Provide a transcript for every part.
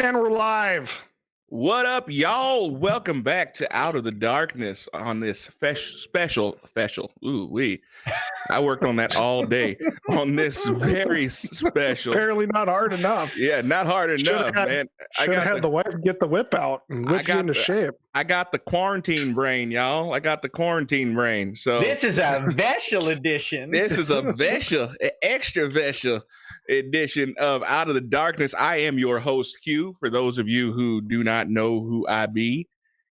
And we're live. What up, y'all? Welcome back to Out of the Darkness on this special. I worked on that all day on this very special. Apparently not hard enough. Yeah, not hard enough, man. I got had the wife get the whip out and whip you into shape. I got the quarantine brain, y'all. I got the quarantine brain. So this is a special edition. This is a extra special edition of Out of the Darkness. I am your host, Q, for those of you who do not know who I be.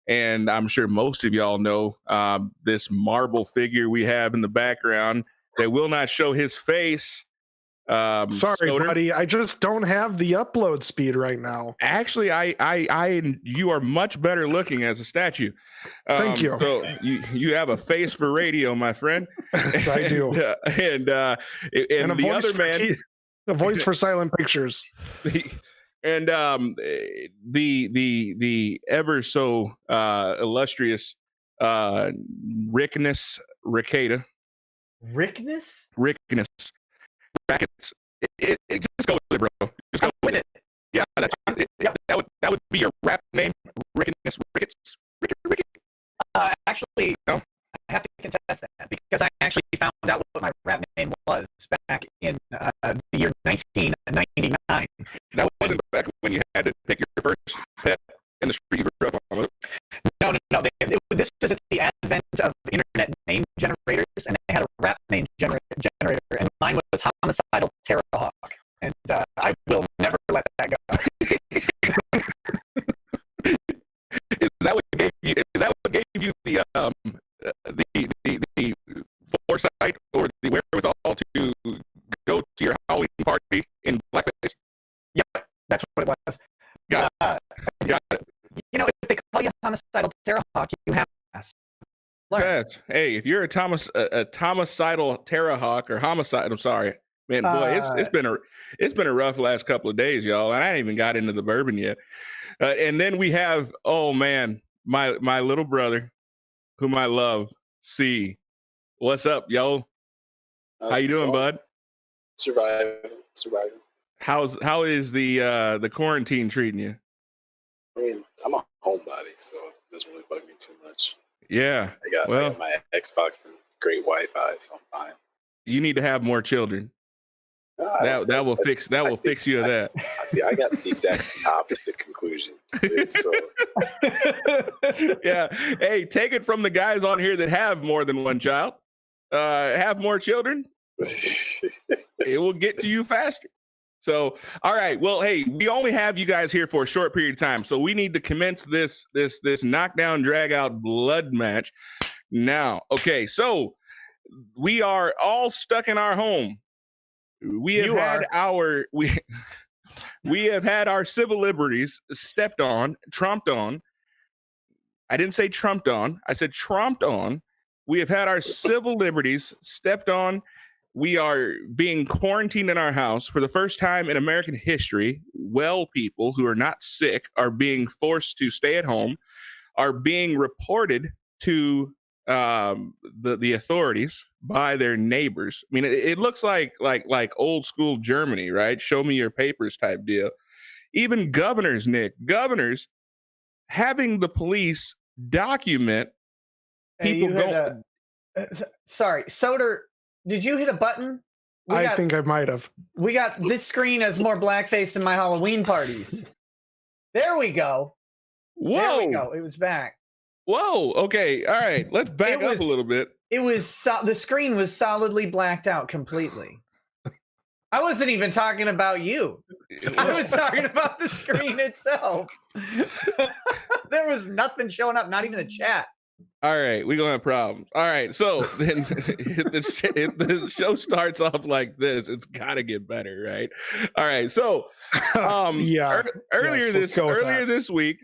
And I'm sure most of y'all know this marble figure we have in the background that will not show his face. Sorry, Soder. buddy. I just don't have the upload speed right now. Actually, you are much better looking as a statue. Thank you. So you have a face for radio, my friend. Yes, I do. And the other man. A voice for silent pictures. And the ever so illustrious Nick Rekieta. Rickness? Brackets. It just go with it, bro. Just go with it. Yeah, that's that would be your rap name, Rickness. Rickets. Actually, no? I have to contest that because I actually found out what my rap name was back in the year 1999. That wasn't back when you had to pick your first pet in the street you grew up on. No. This was at the advent of internet name generators, and they had a rap name generator, and mine was Homicidal Terrahawk, and I will never let that go. Is that what gave you the foresight or the wherewithal to go to your Halloween party in blackface? Yep, that's what it was. Got it. You know, if they call you Homicidal Terrahawk, you have to learn. Yes. Hey, if you're a Homicidal Terrahawk or homicide, I'm sorry, man, boy, it's been a rough last couple of days, y'all, and I ain't even got into the bourbon yet. And then we have, oh man, my little brother, whom I love, C. What's up, yo? How you doing, bud? Surviving. How is the quarantine treating you? I mean, I'm a homebody, so it doesn't really bug me too much. Yeah. I got my Xbox and great Wi-Fi, so I'm fine. You need to have more children. That will fix you of that. See, I got to the exact opposite conclusion. So. Yeah. Hey, take it from the guys on here that have more than one child. Have more children. It will get to you faster. So, all right. Well, hey, we only have you guys here for a short period of time, so we need to commence this knockdown, drag out blood match now. Okay, so we are all stuck in our home. We have had our civil liberties stepped on, trumped on. I didn't say trumped on. I said tromped on. We have had our civil liberties stepped on. We are being quarantined in our house for the first time in American history. Well, people who are not sick are being forced to stay at home, are being reported to the authorities by their neighbors. I mean, it looks like old school Germany, right? Show me your papers type deal. Even governors having the police document people go. Sorry, Soder. Did you hit a button? I think I might have. We got this screen has more blackface than my Halloween parties. There we go. Whoa. There we go. It was back. Whoa. Okay. All right. Let's back up a little bit. It was the screen was solidly blacked out completely. I wasn't even talking about you. I was talking about the screen itself. There was nothing showing up, not even a chat. All right, we're gonna have problems. All right, so then if the show starts off like this, it's gotta get better, right? All right, so earlier this week,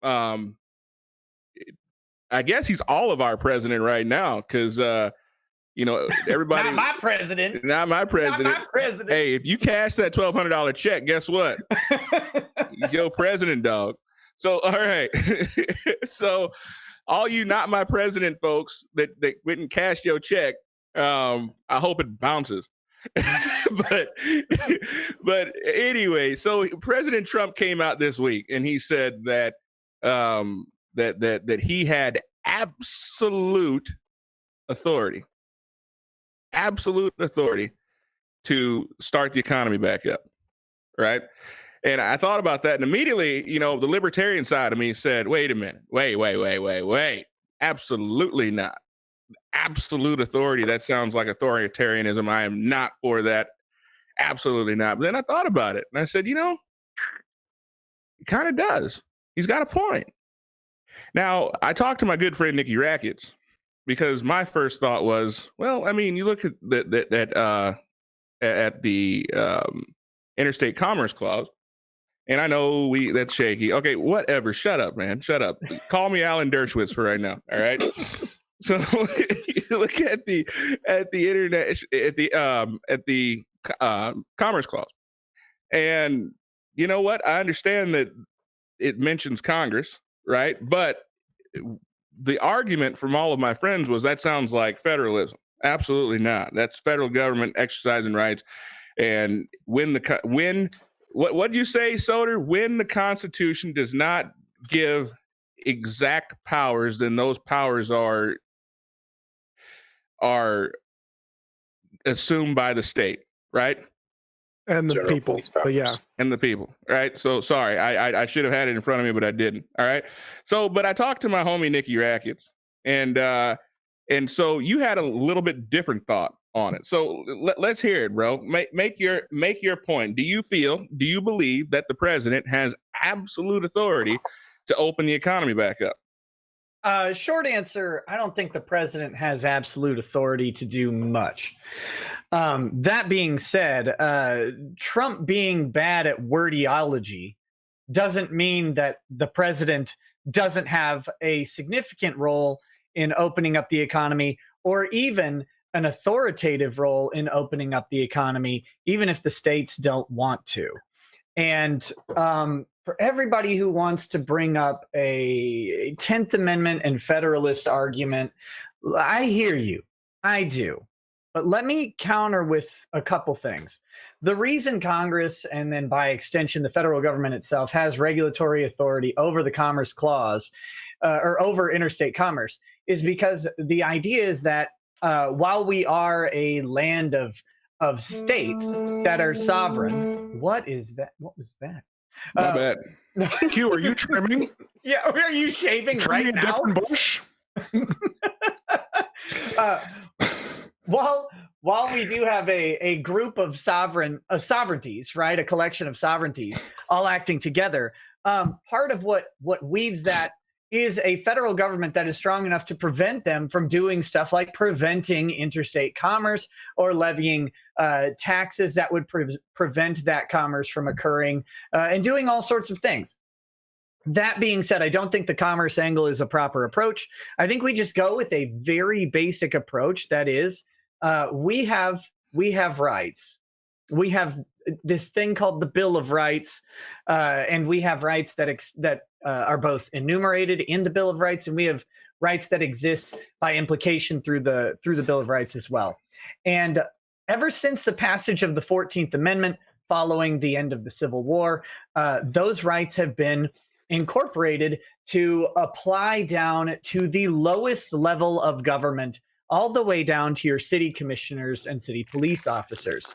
I guess he's all of our president right now, because everybody not my president. Hey, if you cash that $1,200 check, guess what? He's your president, dog. So, all right. So, all you not my president folks that went and cashed your check, I hope it bounces. but but anyway, so President Trump came out this week and he said that that he had absolute authority to start the economy back up, right? And I thought about that, and immediately, you know, the libertarian side of me said, wait a minute, wait. Absolutely not. Absolute authority. That sounds like authoritarianism. I am not for that. Absolutely not. But then I thought about it, and I said, you know, it kind of does. He's got a point. Now, I talked to my good friend, Nick Rekieta, because my first thought was, well, I mean, you look at the Interstate Commerce Clause, and I know that's shaky. Okay, whatever. Shut up, man. Shut up. Call me Alan Dershowitz for right now. All right. So look at the internet at the Commerce Clause, and you know what? I understand that it mentions Congress, right? But the argument from all of my friends was that sounds like federalism. Absolutely not. That's federal government exercising rights. And what did you say, Soder? When the Constitution does not give exact powers, then those powers are assumed by the state, right? And the General people. police But yeah. And the people, right? So sorry, I should have had it in front of me, but I didn't. All right. So, but I talked to my homie Nick Rekieta, and so you had a little bit different thought on it. So let's hear it, bro. Make your point. Do you believe that the president has absolute authority to open the economy back up? Short answer, I don't think the president has absolute authority to do much. That being said, Trump being bad at wordiology doesn't mean that the president doesn't have a significant role in opening up the economy, or even an authoritative role in opening up the economy, even if the states don't want to. And for everybody who wants to bring up a 10th Amendment and Federalist argument, I hear you. I do. But let me counter with a couple things. The reason Congress, and then by extension the federal government itself, has regulatory authority over the Commerce Clause or over interstate commerce is because the idea is that while we are a land of states that are sovereign, what is that? What was that? My bad. Q, are you trimming? Yeah, are you shaving Trimming right a now? different bush? While we do have a group of sovereignties, right, a collection of sovereignties all acting together, part of what weaves that is a federal government that is strong enough to prevent them from doing stuff like preventing interstate commerce or levying taxes that would prevent that commerce from occurring and doing all sorts of things. That being said, I don't think the commerce angle is a proper approach. I think we just go with a very basic approach. That is, we have rights. We have this thing called the Bill of Rights, and we have rights that are both enumerated in the Bill of Rights, and we have rights that exist by implication through the Bill of Rights as well. And ever since the passage of the 14th Amendment, following the end of the Civil War, those rights have been incorporated to apply down to the lowest level of government, all the way down to your city commissioners and city police officers.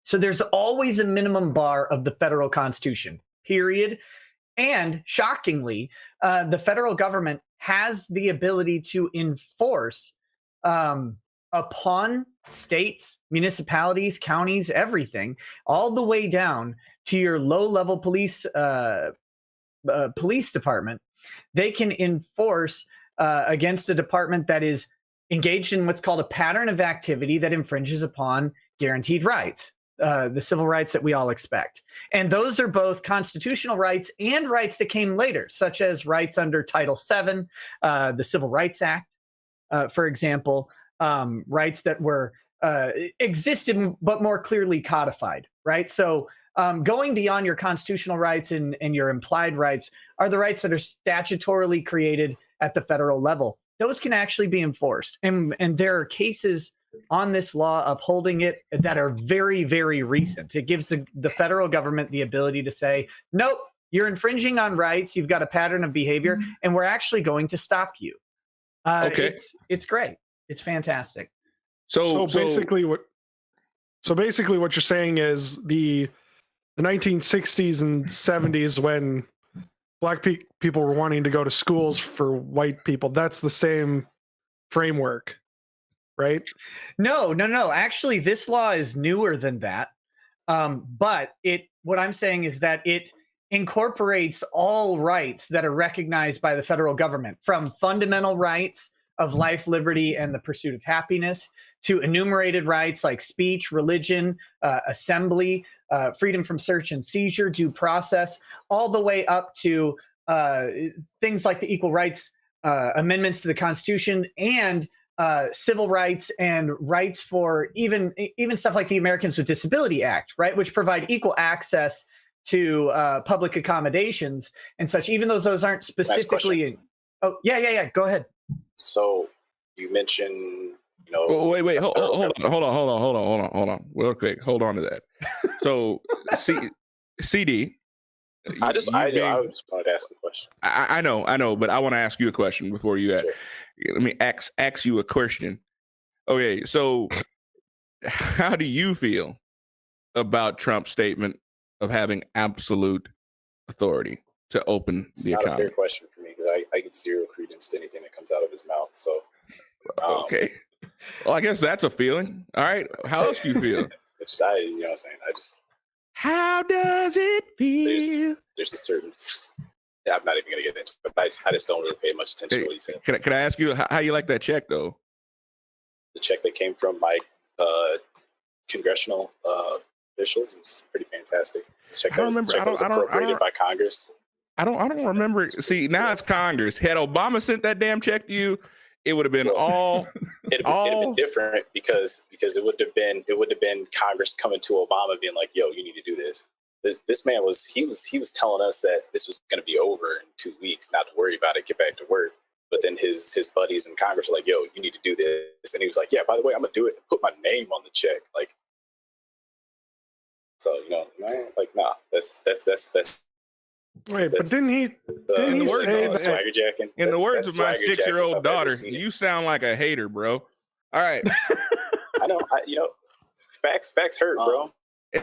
So there's always a minimum bar of the federal Constitution, period. And shockingly, the federal government has the ability to enforce upon states, municipalities, counties, everything, all the way down to your low-level police department. They can enforce against a department that is engaged in what's called a pattern of activity that infringes upon guaranteed rights. The civil rights that we all expect. And those are both constitutional rights and rights that came later, such as rights under Title VII, the Civil Rights Act, for example, rights that were existed but more clearly codified, right? So going beyond your constitutional rights and your implied rights are the rights that are statutorily created at the federal level. Those can actually be enforced. And there are cases on this law, upholding it, that are very, very recent. It gives the federal government the ability to say, nope, you're infringing on rights. You've got a pattern of behavior, and we're actually going to stop you. Okay. It's great. It's fantastic. So basically what you're saying is the 1960s and 70s, when black people were wanting to go to schools for white people, that's the same framework, right? No. Actually, this law is newer than that. But what I'm saying is that it incorporates all rights that are recognized by the federal government, from fundamental rights of life, liberty, and the pursuit of happiness, to enumerated rights like speech, religion, assembly, freedom from search and seizure, due process, all the way up to things like the Equal Rights Amendments to the Constitution, and civil rights and rights for even stuff like the Americans with Disability Act, right, which provide equal access to public accommodations and such, even though those aren't specifically. Oh, yeah. Go ahead. So you mentioned, Oh, wait. Hold on. Real quick. Hold on to that. So, CD. I just wanted to ask a question. I know, but I want to ask you a question before you. Sure. Let me ask you a question. Okay, so how do you feel about Trump's statement of having absolute authority to open the economy? It's not a fair question for me, because I give zero credence to anything that comes out of his mouth. So, okay. Well, I guess that's a feeling. All right. How else do you feel? you know what I'm saying? How does it feel? There's a certain. I'm not even going to get into it, but I just don't really pay much attention to what he said. Can I ask you how you like that check, though? The check that came from my congressional officials was pretty fantastic. This check that was appropriated by Congress. I don't remember. See, now it's Congress. Had Obama sent that damn check to you, it would have been it'd have been different, because it would have been Congress coming to Obama being like, "Yo, you need to do this." This man was telling us that this was going to be over in 2 weeks, not to worry about it, get back to work. But then his buddies in Congress were like, "Yo, you need to do this," and he was like, "Yeah, by the way, I'm gonna do it. Put my name on the check." Like, so man, like, nah, that's. Wait, but didn't he say that? Swagger jacking? In the words of my 6-year-old daughter, you sound like a hater, bro. All right. I know. Facts hurt, bro.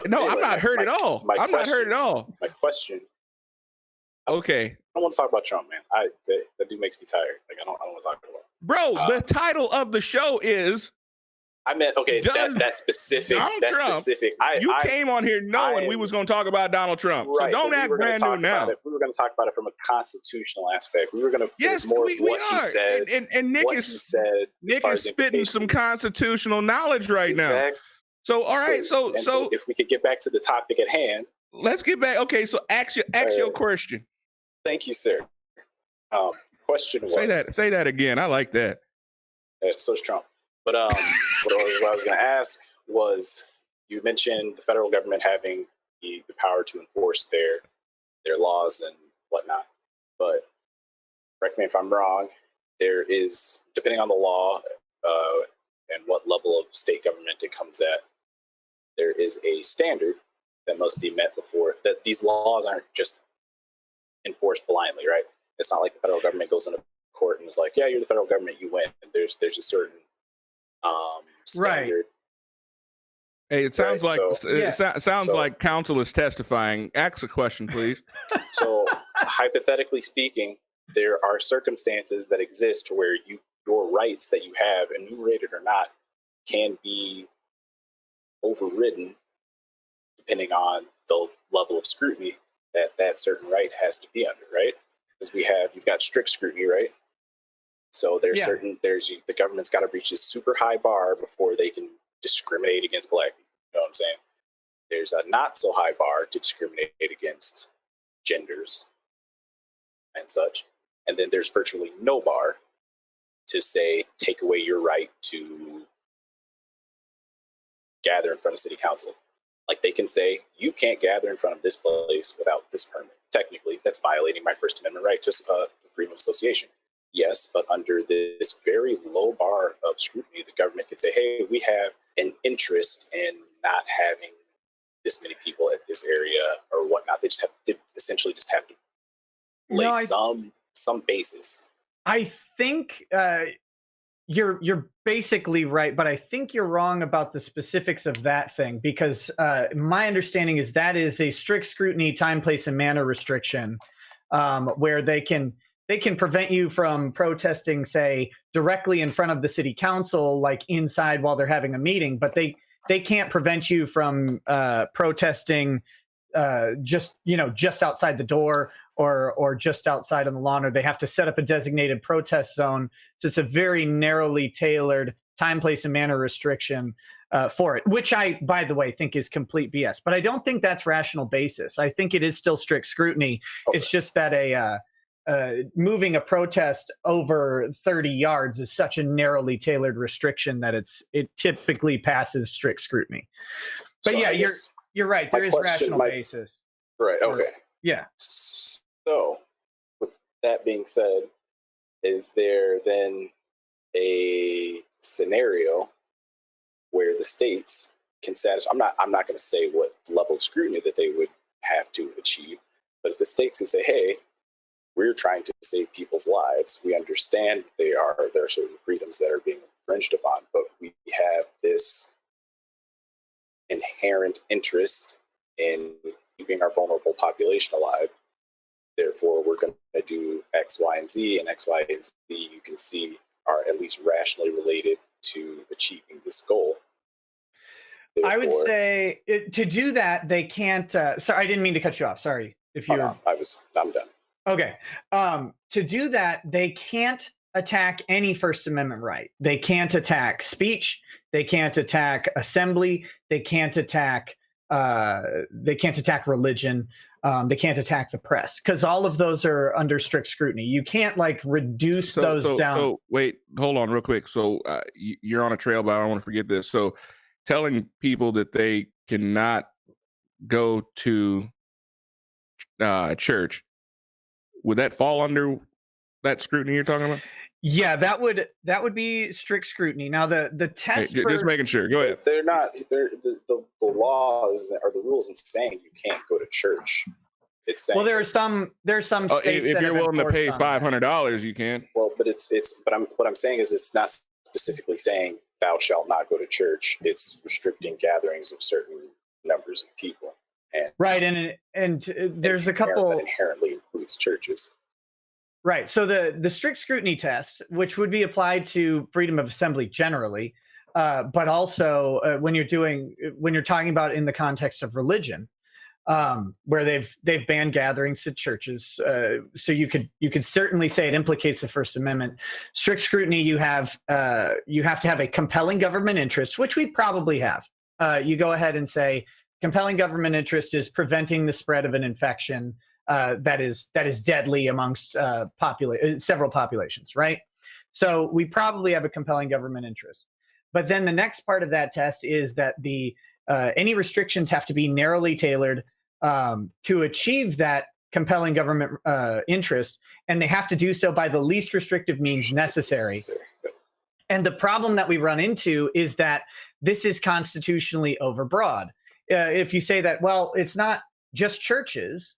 No, anyway, I'm not hurt at all. I'm not hurt at all. My question. Okay. I don't want to talk about Trump, man. That dude makes me tired. Like, I don't want to talk about it. Bro, the title of the show is. I meant, okay, that's specific. That's Trump, specific. You came on here knowing we was going to talk about Donald Trump. Right, so don't act brand new now. We were going to talk about it from a constitutional aspect. We were going to yes, more we what are. He said. And Nick is spitting some constitutional knowledge right now. So all right, so if we could get back to the topic at hand. Let's get back. Okay, so ask your question. Thank you, sir. Question was. Say that again. I like that. So is Trump. But what I was going to ask was, you mentioned the federal government having the power to enforce their laws and whatnot. But correct me if I'm wrong, there is, depending on the law and what level of state government it comes at, there is a standard that must be met before that. These laws aren't just enforced blindly, right? It's not like the federal government goes into court and is like, "Yeah, you're the federal government, you win." There's a certain standard. Right. Hey, it sounds like counsel is testifying. Ask a question, please. So, hypothetically speaking, there are circumstances that exist where your rights that you have, enumerated or not, can be overridden depending on the level of scrutiny that certain right has to be under, right? Because you've got strict scrutiny, right? So the government's got to reach this super high bar before they can discriminate against black people. You know what I'm saying? There's a not so high bar to discriminate against genders and such. And then there's virtually no bar to say, take away your right to gather in front of city council. Like, they can say, you can't gather in front of this place without this permit. Technically, that's violating my First Amendment right to freedom of association. Yes, but under this very low bar of scrutiny, the government could say, hey, we interest in not having this many people at this area or whatnot. They just have to essentially just have to lay some basis. I think you're basically right, but I think you're wrong about the specifics of that thing, because my understanding is that is a strict scrutiny time, place, and manner restriction, where they can prevent you from protesting, say, directly in front of the city council, like inside while they're having a meeting, but they can't prevent you from protesting just outside the door or just outside on the lawn, or they have to set up a designated protest zone. So it's a very narrowly tailored time, place, and manner restriction for it, which I, by the way, think is complete BS. But I don't think that's rational basis. I think it is still strict scrutiny. Okay. It's just that moving a protest over 30 yards is such a narrowly tailored restriction that it typically passes strict scrutiny. But so yeah, you're right. There is rational basis. Right. Okay. Yeah. So, with that being said, is there then a scenario where the states can satisfy? I'm not going to say what level of scrutiny that they would have to achieve, but if the states can say, "Hey, we're trying to save people's lives. We understand there are certain freedoms that are being infringed upon, but we have this inherent interest in keeping our vulnerable population alive. Therefore, we're going to do X, Y, and Z, and X, Y, and Z you can see are at least rationally related to achieving this goal." Therefore, I would say to do that, they can't. Sorry, I didn't mean to cut you off. Sorry if you. No, I'm done. Okay. To do that, they can't attack any First Amendment right. They can't attack speech. They can't attack assembly. They can't attack religion. They can't attack the press, because all of those are under strict scrutiny. You can't reduce those down. So wait, hold on real quick. So you're on a trail, but I don't want to forget this. So telling people that they cannot go to church, would that fall under that scrutiny you're talking about? Yeah, that would be strict scrutiny. Now the test just making sure. Go ahead. They're not. The laws or the rules in saying you can't go to church. It's saying, well, there's some states if you're willing to pay $500, you can. Well, but what I'm saying is it's not specifically saying thou shalt not go to church. It's restricting gatherings of certain numbers of people. And right, and there's a couple that inherently includes churches. Right. So the strict scrutiny test, which would be applied to freedom of assembly generally, but also when you're talking about in the context of religion, where they've banned gatherings at churches. So you could certainly say it implicates the First Amendment. Strict scrutiny, you have to have a compelling government interest, which we probably have. You go ahead and say compelling government interest is preventing the spread of an infection that is deadly amongst several populations, right? So we probably have a compelling government interest. But then the next part of that test is that any restrictions have to be narrowly tailored to achieve that compelling government interest, and they have to do so by the least restrictive means necessary. And the problem that we run into is that this is constitutionally overbroad. If you say that, well, it's not just churches,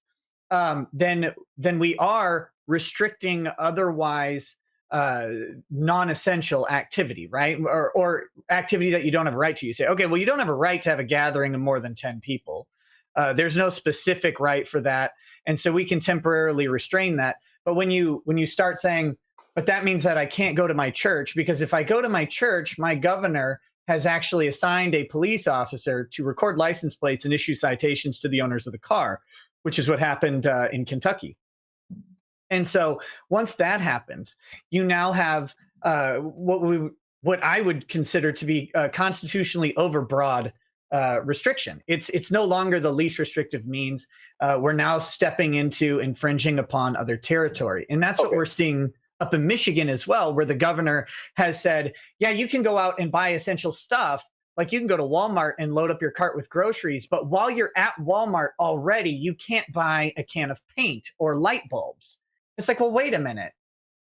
then we are restricting otherwise non-essential activity, right? Or activity that you don't have a right to. You say, okay, well, you don't have a right to have a gathering of more than 10 people. There's no specific right for that. And so we can temporarily restrain that. But when you start saying, but that means that I can't go to my church, because if I go to my church, my governor has actually assigned a police officer to record license plates and issue citations to the owners of the car, which is what happened in Kentucky. And so once that happens, you now have what I would consider to be a constitutionally overbroad restriction. It's no longer the least restrictive means. We're now stepping into infringing upon other territory. And that's what we're seeing up in Michigan as well, where the governor has said, yeah, you can go out and buy essential stuff. Like you can go to Walmart and load up your cart with groceries, but while you're at Walmart already, you can't buy a can of paint or light bulbs. It's like, well, wait a minute.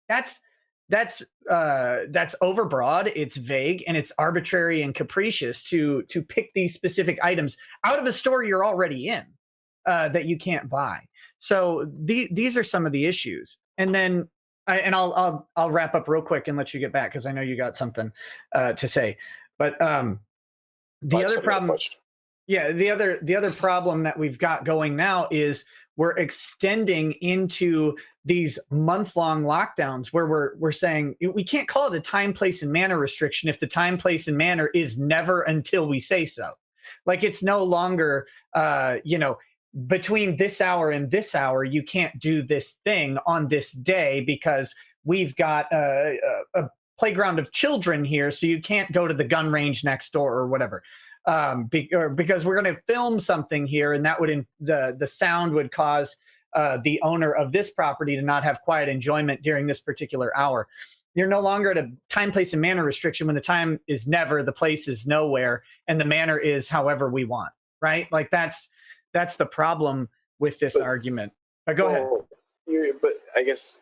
That's that's overbroad, it's vague, and it's arbitrary and capricious to pick these specific items out of a store you're already in that you can't buy. So these are some of the issues. And then I'll wrap up real quick and let you get back because I know you got something to say. But the other problem, the other problem that we've got going now is we're extending into these month-long lockdowns where we're saying we can't call it a time, place, and manner restriction if the time, place, and manner is never until we say so. Like it's no longer, between this hour and this hour, you can't do this thing on this day because we've got a playground of children here, so you can't go to the gun range next door or whatever. Because we're going to film something here, and that would the sound would cause the owner of this property to not have quiet enjoyment during this particular hour. You're no longer at a time, place, and manner restriction when the time is never, the place is nowhere, and the manner is however we want, right? Like that's the problem with this argument. But go ahead. But I guess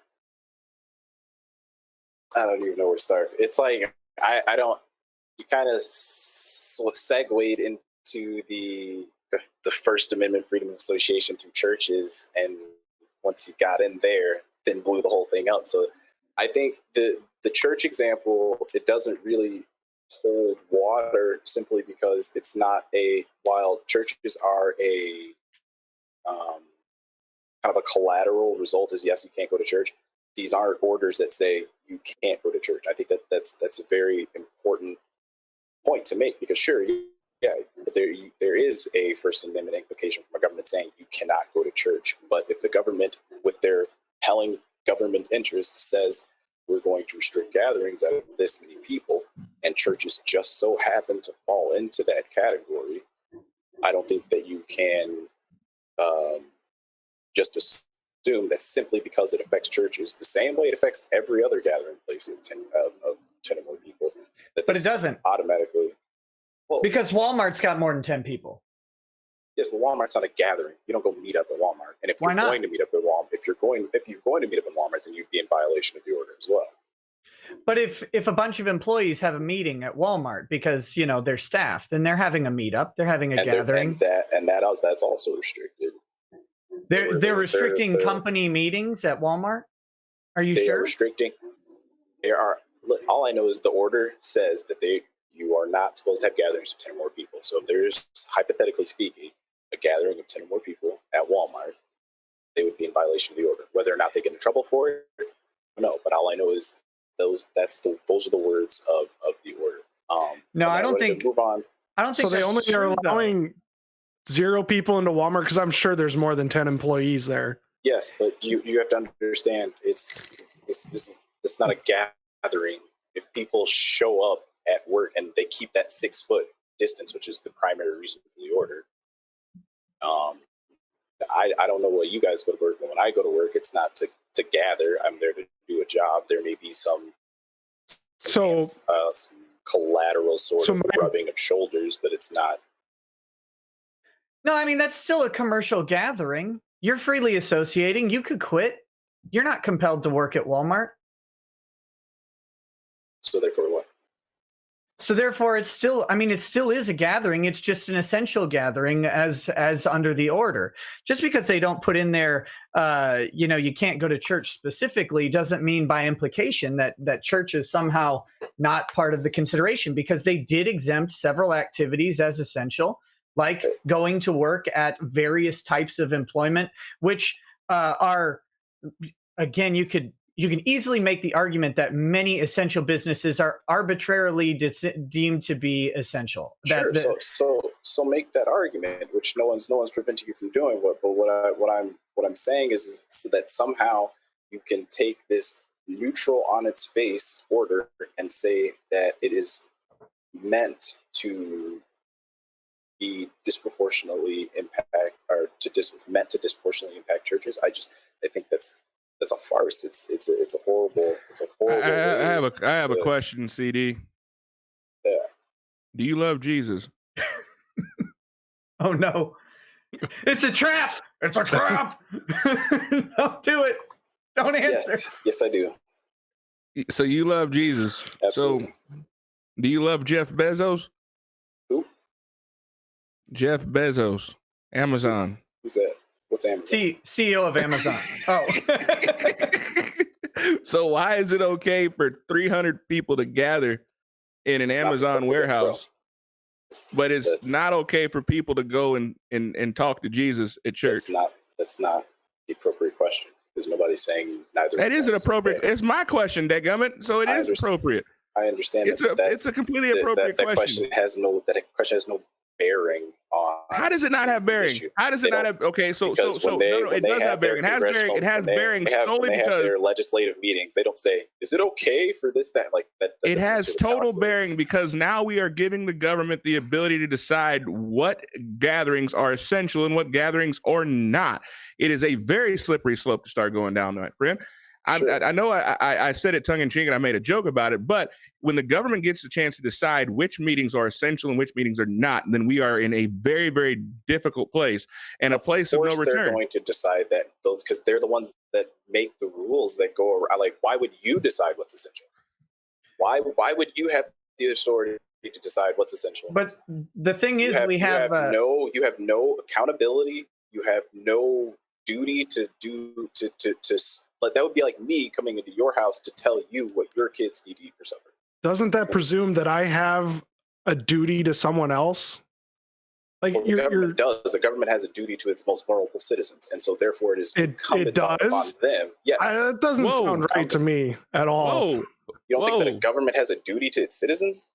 I don't even know where to start. It's like I don't. You kind of segued into the First Amendment freedom of association through churches, and once you got in there, then blew the whole thing up. So I think the church example, it doesn't really hold water simply because it's not while churches are a kind of a collateral result is yes, you can't go to church. These aren't orders that say you can't go to church. I think that's a very important point to make because sure, yeah, there is a First Amendment implication from a government saying you cannot go to church. But if the government, with their telling government interest, says we're going to restrict gatherings of this many people, and churches just so happen to fall into that category, I don't think that you can just assume that simply because it affects churches the same way it affects every other gathering place of 10 or more people. But it doesn't automatically. Well, because Walmart's got more than 10 people. Yes, but Walmart's not a gathering. You don't go meet up at Walmart. And if you're going to meet up at Walmart, if you're going to meet up at Walmart, then you'd be in violation of the order as well. But if a bunch of employees have a meeting at Walmart because they're staff, then they're having a meetup, they're having a gathering. That's also restricted. They're restricting company meetings at Walmart. Are you sure? They are restricting. Look, all I know is the order says that you are not supposed to have gatherings of 10 or more people. So if there's, hypothetically speaking, a gathering of 10 or more people at Walmart, they would be in violation of the order. Whether or not they get in trouble for it, no. But all I know is those are the words of the order. No, I don't think. Move on. I don't think so. They only are allowing 0 people into Walmart because I'm sure there's more than 10 employees there. Yes, but you have to understand it's not a gathering. If people show up at work and they keep that 6-foot distance, which is the primary reason for the order. I don't know what you guys go to work, but when I go to work, it's not to gather. I'm there to do a job. There may be some collateral sort of rubbing of shoulders, but it's not. No, I mean, that's still a commercial gathering. You're freely associating. You could quit. You're not compelled to work at Walmart. So therefore what? So therefore it still is a gathering. It's just an essential gathering as under the order. Just because they don't put in there, you can't go to church specifically doesn't mean by implication that church is somehow not part of the consideration, because they did exempt several activities as essential, like going to work at various types of employment, which are, again, you can easily make the argument that many essential businesses are arbitrarily deemed to be essential. Sure. So make that argument, which no one's preventing you from doing. But what I'm saying is that somehow you can take this neutral on its face order and say that it is meant to be disproportionately impact, or meant to disproportionately impact churches. I think that's a farce. It's a horrible. I have a question, CD. Yeah. Do you love Jesus? Oh no! It's a trap! It's a trap! Don't do it! Don't answer. Yes, I do. So you love Jesus. Absolutely. So do you love Jeff Bezos? Who? Jeff Bezos, Amazon. Who's that? What's Amazon? CEO of Amazon. Oh. So why is it okay for 300 people to gather in an It's not Amazon appropriate, warehouse, but it's not okay for people to go and talk to Jesus at church? That's not the appropriate question. Because nobody's saying neither. That is an appropriate. It's my question, dadgummit. So it is appropriate. I understand. It's a completely appropriate question. That question has no bearing on. How does it not have bearing? How does it not have? Okay, so it does have bearing. It has bearing solely because because their legislative meetings. They don't say, "Is it okay for this that like that?" It has total bearing because now we are giving the government the ability to decide what gatherings are essential and what gatherings are not. It is a very slippery slope to start going down, my friend. Sure. I know I said it tongue in cheek and I made a joke about it, but when the government gets the chance to decide which meetings are essential and which meetings are not, then we are in a very, very difficult place and a place of no return. They're going to decide that those because they're the ones that make the rules that go around. Like, why would you decide what's essential? Why would you have the authority to decide what's essential? But the thing is, you have no accountability. You have no duty to do to. But that would be like me coming into your house to tell you what your kids need to eat for supper. Doesn't that presume that I have a duty to someone else? Like well, the government does. The government has a duty to its most vulnerable citizens, and so therefore it is incumbent on them. Yes, that doesn't sound right to me at all. You don't think that a government has a duty to its citizens?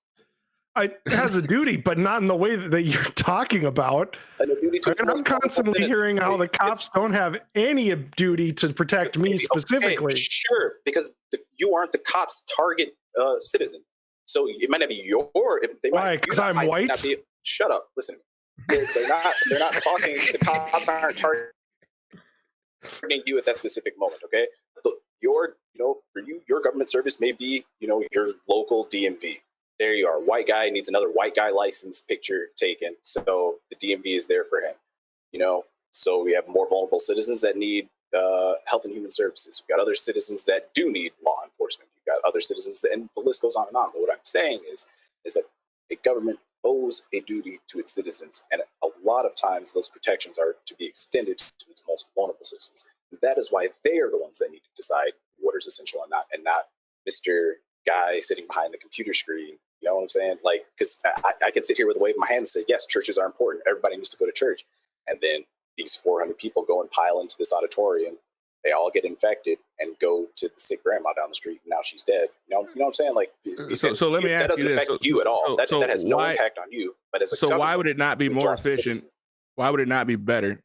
It has a duty, but not in the way that you're talking about. And a duty to I'm constantly hearing how the cops don't have any duty to protect me specifically. Okay, sure, because you aren't the cops' target citizen. So it might not be your. Why? Because I'm white. Shut up. Listen. They're not talking. The cops aren't targeting you at that specific moment. Okay. So for you, your government service may be, your local DMV. There you are. White guy needs another white guy license picture taken. So the DMV is there for him. So we have more vulnerable citizens that need health and human services. We've got other citizens that do need law enforcement. You've got other citizens, and the list goes on and on. But what I'm saying is that a government owes a duty to its citizens. And a lot of times those protections are to be extended to its most vulnerable citizens. And that is why they are the ones that need to decide what is essential and not Mr. Guy sitting behind the computer screen. You know what I'm saying? Like, because I can sit here with a wave of my hand and say, yes, churches are important. Everybody needs to go to church. And then these 400 people go and pile into this auditorium. They all get infected and go to the sick grandma down the street. And now she's dead. You know what I'm saying? Like, so let me ask you this. That doesn't affect you at all. That has no impact on you. But as a why would it not be more efficient? Why would it not be better?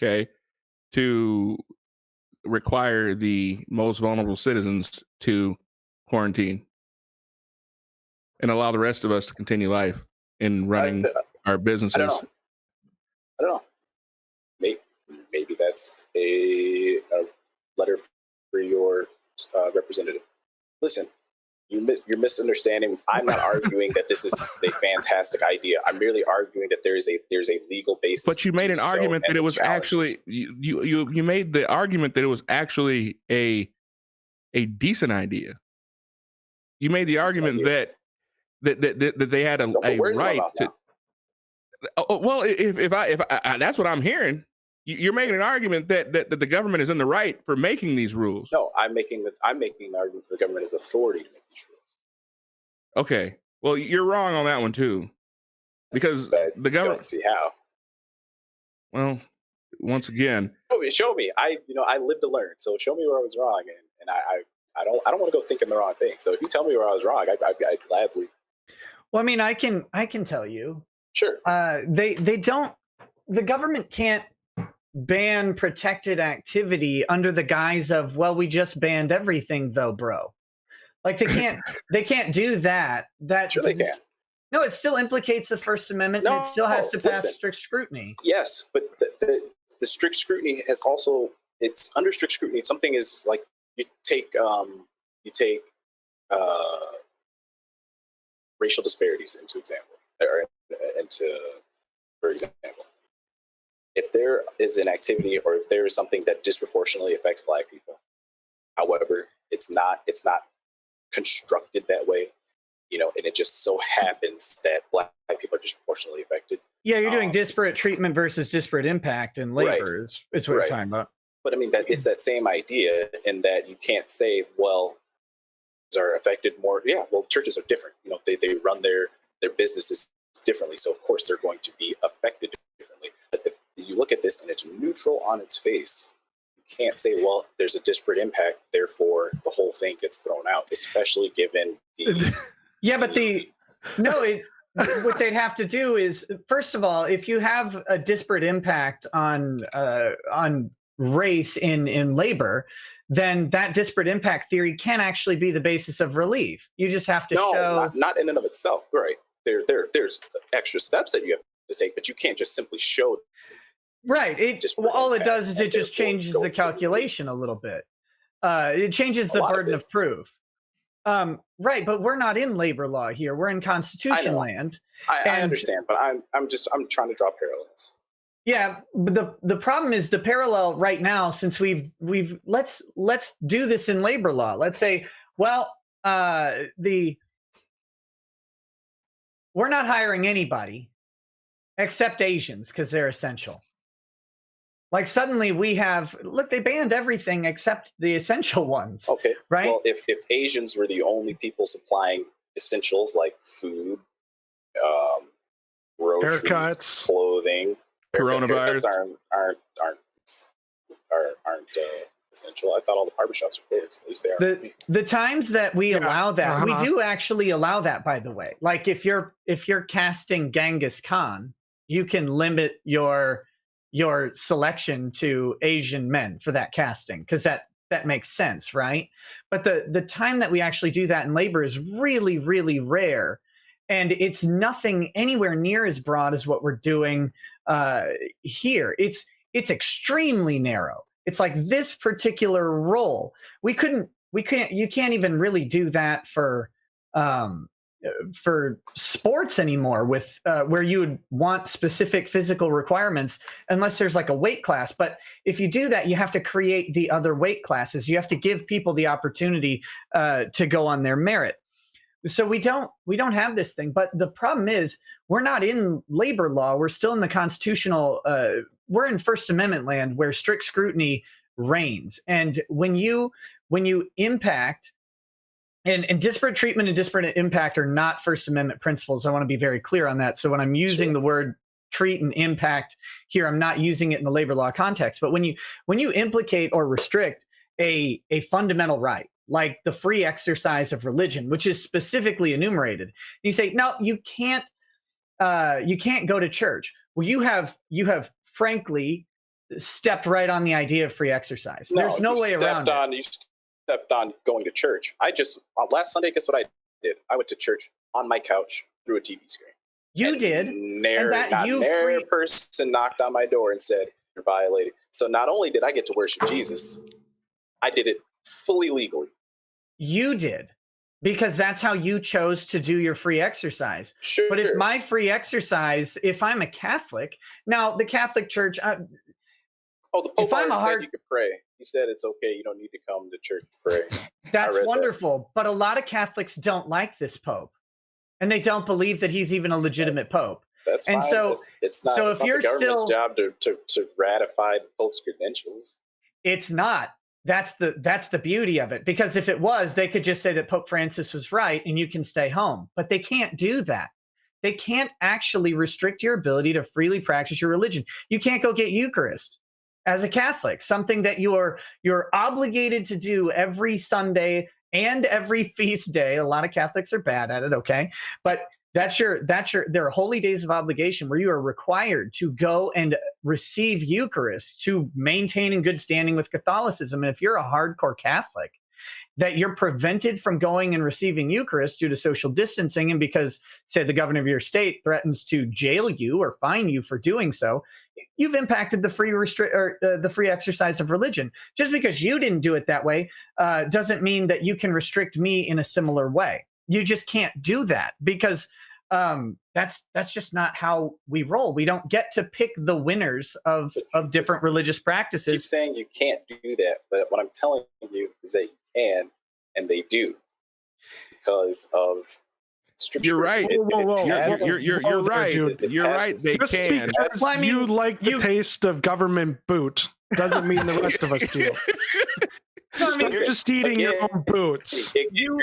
Okay, to require the most vulnerable citizens to quarantine and allow the rest of us to continue life in running our businesses. I don't know. Maybe that's a letter for your representative. Listen, you're misunderstanding. I'm not arguing that this is a fantastic idea. I'm merely arguing that there's a legal basis. But you made an argument that it was actually you made the argument that it was actually a decent idea. You made the argument that they had a right to. Well, if I that's what I'm hearing. You're making an argument that the government is in the right for making these rules. No, I'm making the argument that the government has authority to make these rules. Okay, well, you're wrong on that one too, because the government. Don't see how. Well, once again, show me. I live to learn. So show me where I was wrong, and I don't want to go thinking the wrong thing. So if you tell me where I was wrong, I gladly. Well, I mean, I can tell you. Sure. They don't. The government can't ban protected activity under the guise of, well, we just banned everything though, bro. Like they can't do that. Sure they can. No, it still implicates the First Amendment. No, and it still has to pass strict scrutiny. Yes, but the strict scrutiny has also, it's under strict scrutiny. If something is like, you take racial disparities for example. If there is an activity or if there is something that disproportionately affects Black people, however, it's not constructed that way, you know, and it just so happens that Black people are disproportionately affected. Yeah, you're doing disparate treatment versus disparate impact in labor is what you're talking about. But I mean, that it's that same idea in that you can't say, well, are affected more. Yeah, well, churches are different. You know, they run their businesses differently. So, of course, they're going to be affected differently. But if you look at this and it's neutral on its face, you can't say, well, there's a disparate impact, therefore the whole thing gets thrown out, especially given the... Yeah, but what they'd have to do is, first of all, if you have a disparate impact on race in labor, then that disparate impact theory can actually be the basis of relief. You just have to show... not in and of itself, right? There's extra steps that you have to take, but you can't just simply show... Right. All it does is it just changes the calculation a little bit. It changes the burden of proof. Right, but we're not in labor law here. We're in Constitution land. I understand, but I'm trying to draw parallels. Yeah, but the problem is the parallel right now, since we've let's do this in labor law. Let's say, well, we're not hiring anybody except Asians because they're essential. Like suddenly we have, look, they banned everything except the essential ones. Okay, right? Well, if Asians were the only people supplying essentials like food, groceries, haircuts, clothing, coronavirus aren't essential. I thought all the barbershops were closed. At least they are. The times that we allow that, we do actually allow that. By the way, like if you're casting Genghis Khan, you can limit your selection to Asian men for that casting, because that makes sense, right? But the time that we actually do that in labor is really, really rare. And it's nothing anywhere near as broad as what we're doing here. It's extremely narrow. It's like this particular role. You can't even really do that for sports anymore with where you would want specific physical requirements unless there's like a weight class. But if you do that, you have to create the other weight classes. You have to give people the opportunity to go on their merit. So we don't have this thing. But the problem is we're not in labor law. We're still in the constitutional, we're in First Amendment land where strict scrutiny reigns. And when you impact, and disparate treatment and disparate impact are not First Amendment principles. I want to be very clear on that. So when I'm using the word treat and impact here, I'm not using it in the labor law context. But when you implicate or restrict a fundamental right, like the free exercise of religion, which is specifically enumerated, you say, no, you can't go to church. Well, you have frankly stepped right on the idea of free exercise. There's no way around it. You stepped on going to church. Last Sunday, guess what I did? I went to church on my couch through a TV screen. You did. Never person knocked on my door and said, you're violating. So not only did I get to worship Jesus, I did it fully legally. You did. Because that's how you chose to do your free exercise. Sure. But if my free exercise, if I'm a Catholic, now the Catholic Church... the Pope said you could pray. He said it's okay. You don't need to come to church to pray. That's wonderful. But a lot of Catholics don't like this Pope. And they don't believe that he's even a legitimate Pope. That's and fine. So it's not the government's job to ratify the Pope's credentials. It's not. That's the beauty of it. Because if it was, they could just say that Pope Francis was right and you can stay home. But they can't do that. They can't actually restrict your ability to freely practice your religion. You can't go get Eucharist as a Catholic, something that you're obligated to do every Sunday and every feast day. A lot of Catholics are bad at it, okay? But there are holy days of obligation where you are required to go and receive Eucharist to maintain in good standing with Catholicism. And if you're a hardcore Catholic, that you're prevented from going and receiving Eucharist due to social distancing, and because, say, the governor of your state threatens to jail you or fine you for doing so, you've impacted the free exercise of religion. Just because you didn't do it that way doesn't mean that you can restrict me in a similar way. You just can't do that, because that's just not how we roll. We don't get to pick the winners of different religious practices. You keep saying you can't do that, but what I'm telling you is that you can, and they do. because of strict You're right. Whoa. You're right. You're right. They Just can. because Well, I mean, you like the taste of government boot doesn't mean the rest of us do. I mean, You're just eating your own boots. You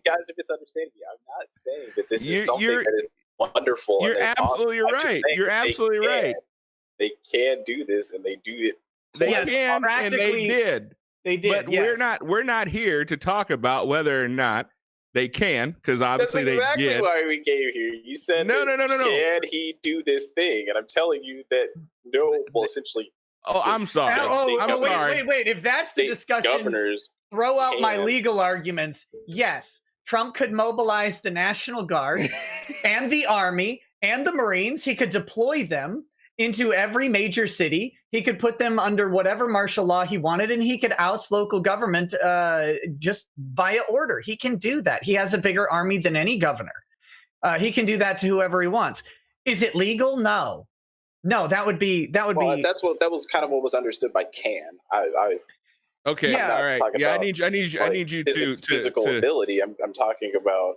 guys are misunderstanding me. I'm not saying that this is something You're- that is wonderful. You're and it's awesome. absolutely I'm just right. saying You're that absolutely right. They can do this, and they do it. They Yes, can, and they practically, did. They did. But yes. we're not here to talk about whether or not they can, because obviously That's exactly they did. why we came here. You said, No. Can he do this thing? And I'm telling you that no. Well, essentially, Oh, I'm sorry. I'm sorry. Wait. If that's the state discussion, governors. throw out my can. legal arguments. Yes, Trump could mobilize the National Guard and the Army and the Marines. He could deploy them into every major city. He could put them under whatever martial law he wanted, and he could oust local government just via order. He can do that. He has a bigger army than any governor. He can do that to whoever he wants. Is it legal? No. That would be. That was kind of what was understood by can. Okay, Yeah. all right. Yeah, I need you to physical ability. I'm talking about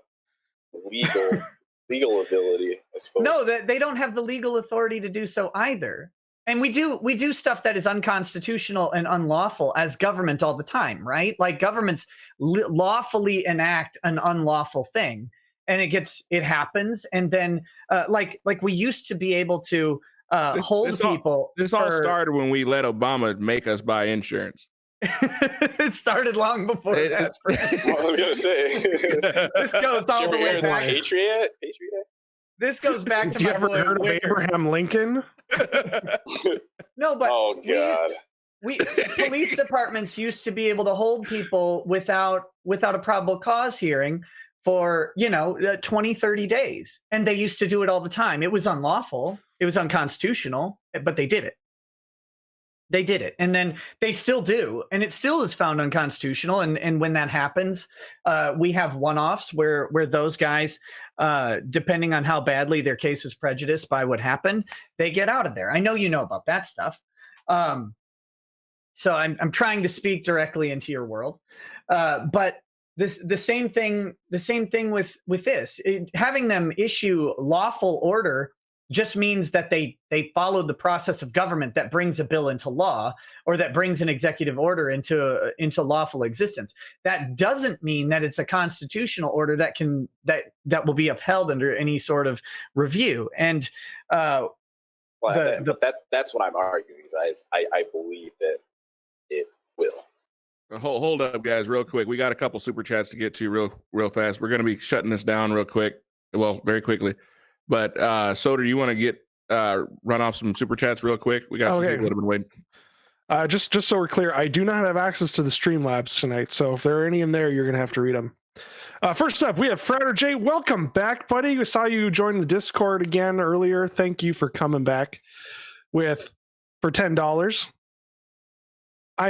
legal ability, I suppose. No, they don't have the legal authority to do so either. And we do stuff that is unconstitutional and unlawful as government all the time, right? Like governments lawfully enact an unlawful thing, and it happens, and then like we used to be able to hold people. This all started when we let Obama make us buy insurance. It started long before that. I was gonna say. This goes all the way back. Patriot. This goes back to Did you ever heard of Abraham Lincoln? No, but oh god. Police departments used to be able to hold people without a probable cause hearing for 20, 30 days, and they used to do it all the time. It was unlawful, it was unconstitutional, but they did it. And then they still do, and it still is found unconstitutional. And when that happens, we have one-offs where those guys, depending on how badly their case was prejudiced by what happened, they get out of there. I know you know about that stuff. So I'm trying to speak directly into your world, but the same thing with this. Having them issue lawful order just means that they followed the process of government that brings a bill into law, or that brings an executive order into lawful existence. That doesn't mean that it's a constitutional order that will be upheld under any sort of review. And that's what I'm arguing. Is I believe that it will. Hold up, guys, real quick. We got a couple super chats to get to real fast. We're going to be shutting this down real quick. Well, very quickly. But Soder, you want to get run off some super chats real quick? We got some people that have been waiting. Just so we're clear, I do not have access to the Streamlabs tonight, so if there are any in there, you're gonna have to read them. First up, we have Frater J. Welcome back, buddy. We saw you join the Discord again earlier. Thank you for coming back for $10. I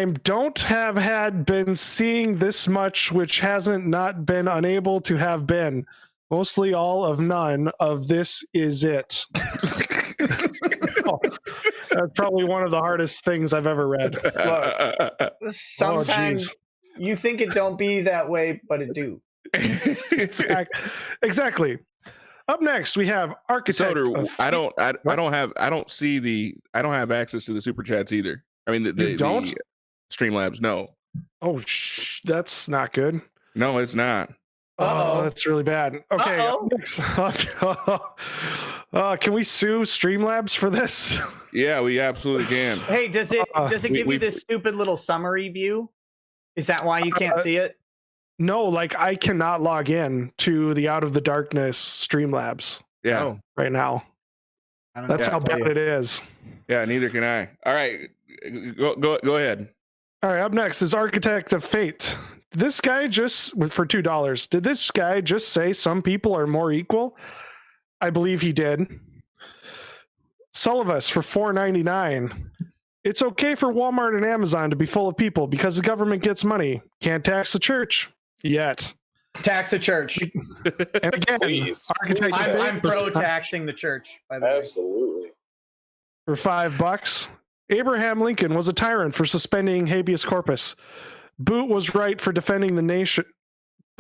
had been seeing this much, which hasn't not been unable to have been. Mostly all of none of this is it. That's probably one of the hardest things I've ever read. Look, sometimes you think it don't be that way, but it do. Exactly. Up next, we have Architect. Soder, I don't have access to the super chats either. I mean, the Streamlabs, no. Oh, that's not good. No, it's not. Oh, that's really bad. Okay. Can we sue Streamlabs for this? Yeah, we absolutely can. Hey, does it give you this stupid little summary view? Is that why you can't see it? No, like I cannot log in to the Out of the Darkness Streamlabs. Yeah, right now. That's how bad it is. Yeah, neither can I. All right, go ahead. All right, up next is Architect of Fate. This guy for $2. Did this guy just say some people are more equal? I believe he did. Sullivan for $4.99. It's okay for Walmart and Amazon to be full of people because the government gets money. Can't tax the church yet. Tax the church. And again, Please. I'm pro taxing the church, by the way. Absolutely. For $5. Abraham Lincoln was a tyrant for suspending habeas corpus. Boot was right for defending the nation.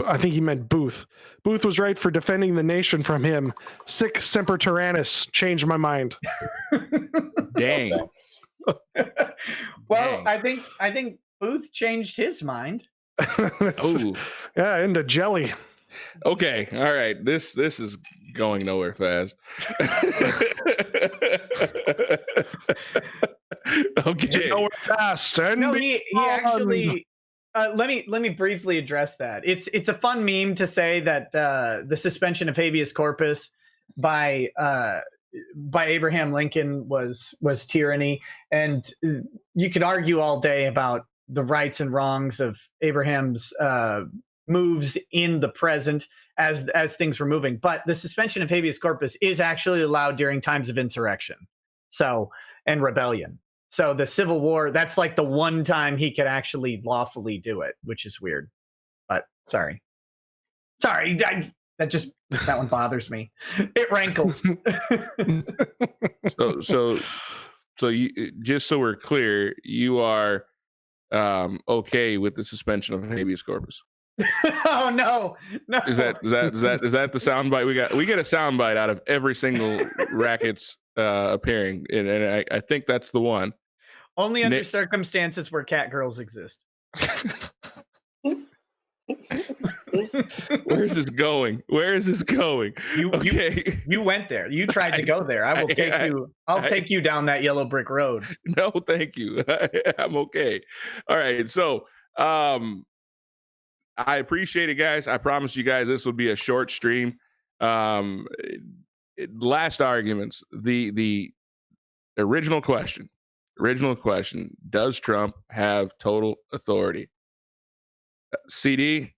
I think he meant Booth. Booth was right for defending the nation from him. Sic semper tyrannis. Changed my mind. Dang. No thanks. Well, Dang. I think Booth changed his mind. Oh, Yeah, into jelly. okay. All right. This is going nowhere fast. Okay. Nowhere fast. And No, he actually. Let me briefly address that. It's a fun meme to say that the suspension of habeas corpus by Abraham Lincoln was tyranny, and you could argue all day about the rights and wrongs of Abraham's moves in the present as things were moving. But the suspension of habeas corpus is actually allowed during times of insurrection, and rebellion. So the Civil War, that's like the one time he could actually lawfully do it, which is weird. But sorry, that one bothers me. It rankles. So you, just so we're clear, you are okay with the suspension of habeas corpus? Oh no! Is that the soundbite we got? We get a soundbite out of every single Rackets appearing, and I think that's the one. Only under Nick, circumstances where cat girls exist. Where is this going? Where is this going? You went there. You tried to go there. I will take you. I'll take you down that yellow brick road. No, thank you. I'm okay. All right. So, I appreciate it, guys. I promise you guys this will be a short stream. Last arguments. The original question. Does Trump have total authority? CD,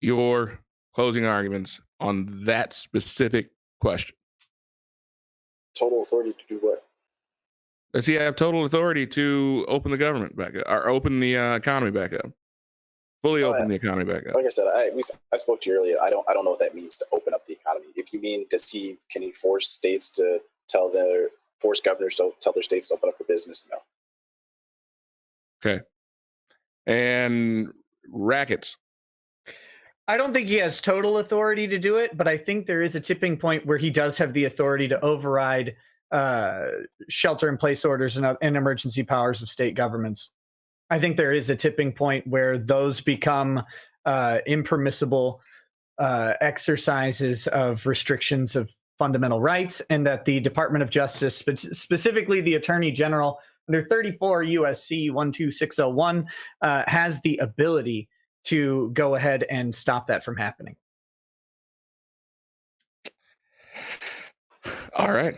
your closing arguments on that specific question. Total authority to do what? Does he have total authority to open the government back up, or open the economy back up? Fully open the economy back up. Like I said, I spoke to you earlier. I don't know what that means to open up the economy. If you mean, can he force states to force governors to tell their states to open up for business? No. Okay. And Rackets. I don't think he has total authority to do it, but I think there is a tipping point where he does have the authority to override shelter-in-place orders and emergency powers of state governments. I think there is a tipping point where those become impermissible exercises of restrictions of fundamental rights, and that the Department of Justice, specifically the Attorney General, under 34 USC 12601, has the ability to go ahead and stop that from happening. All right.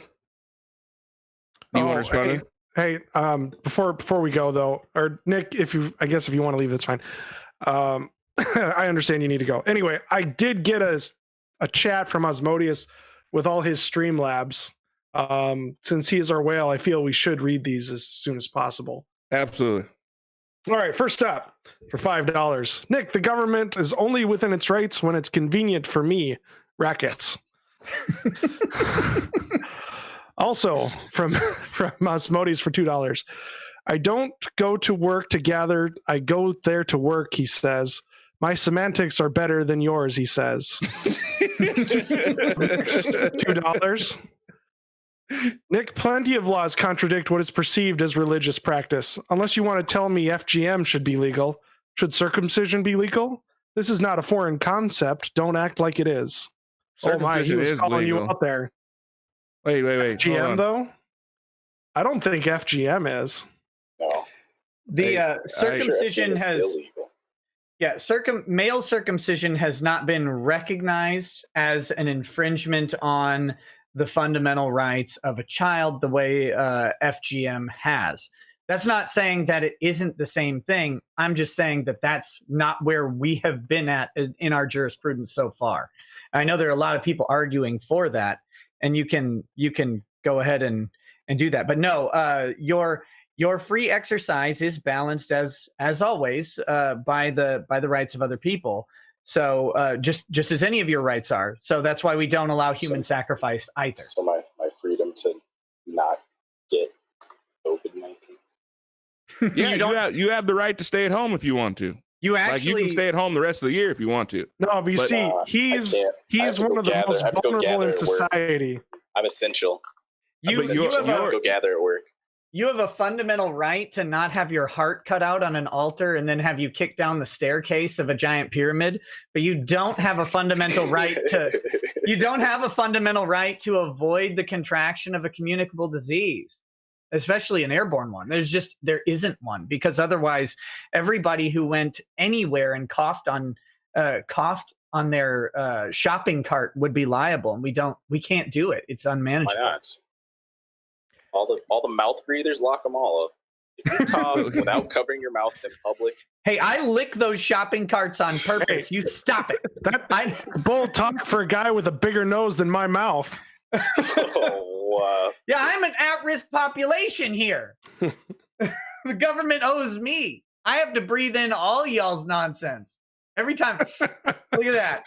You want to respond? Hey, before we go though, or Nick, if you want to leave, that's fine. I understand you need to go. Anyway, I did get a chat from Osmodeus with all his Streamlabs. Since he is our whale, I feel we should read these as soon as possible. Absolutely. All right, first up, for $5. Nick, the government is only within its rights when it's convenient for me. Rackets. Also, from Osmodes for $2. I don't go to work to gather. I go there to work, he says. My semantics are better than yours, he says. $2. Nick, plenty of laws contradict what is perceived as religious practice. Unless you want to tell me FGM should be legal. Should circumcision be legal? This is not a foreign concept. Don't act like it is. Circumcision he was calling legal. you out there. Wait. FGM, though? I don't think FGM is. No. The circumcision has... illegal. Yeah, male circumcision has not been recognized as an infringement on the fundamental rights of a child the way FGM has. That's not saying that it isn't the same thing. I'm just saying that that's not where we have been at in our jurisprudence so far. I know there are a lot of people arguing for that, and you can go ahead and do that. But no, your free exercise is balanced as always by the rights of other people. So just as any of your rights are. So that's why we don't allow human sacrifice either. So my freedom to not get COVID-19. Yeah, you have the right to stay at home if you want to. You Like, actually you can stay at home the rest of the year if you want to. No, but you But, see, he's one of the most vulnerable in society. I'm essential. you, but you you're- have I a, go gather at work. you have a fundamental right to not have your heart cut out on an altar and then have you kick down the staircase of a giant pyramid, but you don't have a fundamental right to avoid the contraction of a communicable disease, especially an airborne one. There isn't one, because otherwise everybody who went anywhere and coughed on their shopping cart would be liable, and we can't do it. It's unmanageable. Why not? All the mouth breathers, lock them all up. If you cough without covering your mouth in public, Hey, I lick those shopping carts on purpose. You stop it. That's bold talk for a guy with a bigger nose than my mouth. Yeah, I'm an at-risk population here. The government owes me. I have to breathe in all y'all's nonsense every time. Look at that.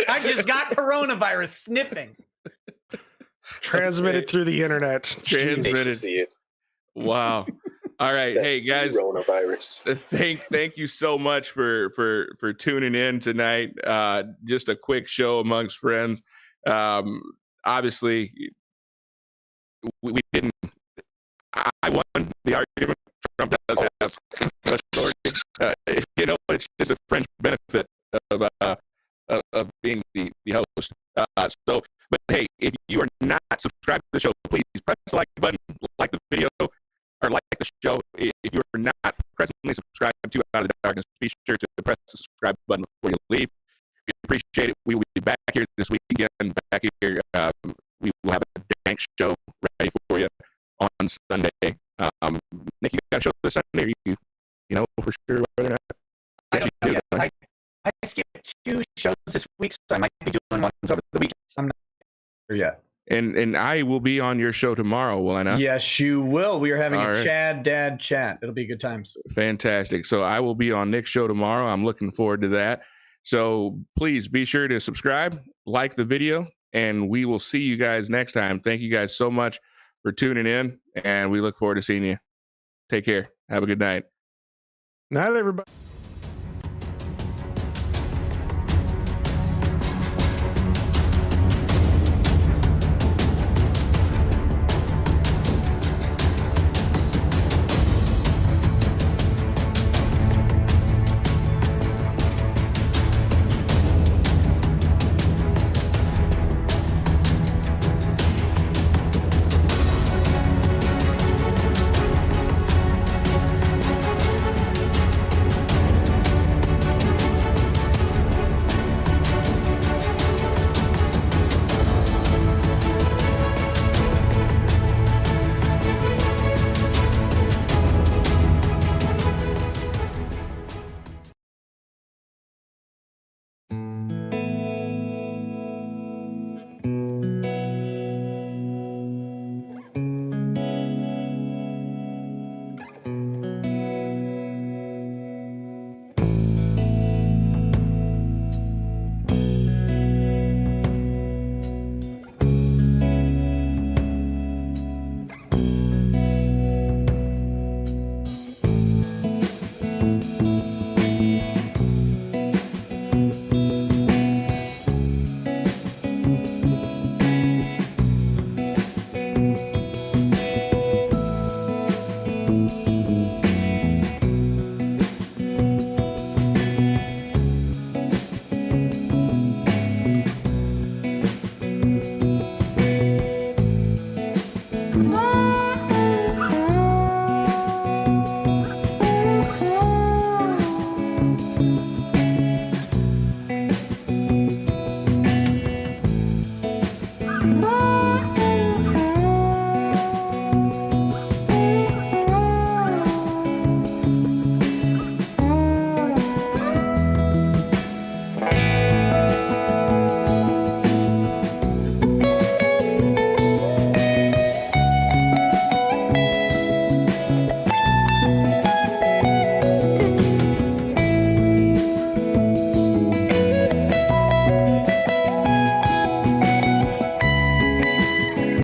I just got coronavirus sniffing. Transmitted through the internet. hate to Transmitted. see it. Wow. All right. Hey, guys. Coronavirus. Thank you so much for tuning in tonight. Just a quick show amongst friends. Obviously, we didn't. I won the argument. Trump does have authority. It's just a fringe benefit of being the host. But hey, if you are not subscribed to the show, please press the like button, like the video, or like the show. If you are not presently subscribed to Out of the Darkness, be sure to press the subscribe button before you leave. We appreciate it. We will be back here this weekend. Back here, we will have a dank show ready for you on Sunday. Nick, you got a show this Sunday? You know for sure whether or not? I don't know yet. I skipped 2 shows this week, so I might be doing ones over the weekend. I'm not sure yet. And I will be on your show tomorrow, will I not? Yes, you will. We are having All a right. Chad Dad chat. It'll be good times. Fantastic. So I will be on Nick's show tomorrow. I'm looking forward to that. So please be sure to subscribe, like the video, and we will see you guys next time. Thank you guys so much for tuning in, and we look forward to seeing you. Take care. Have a good night. Night, everybody.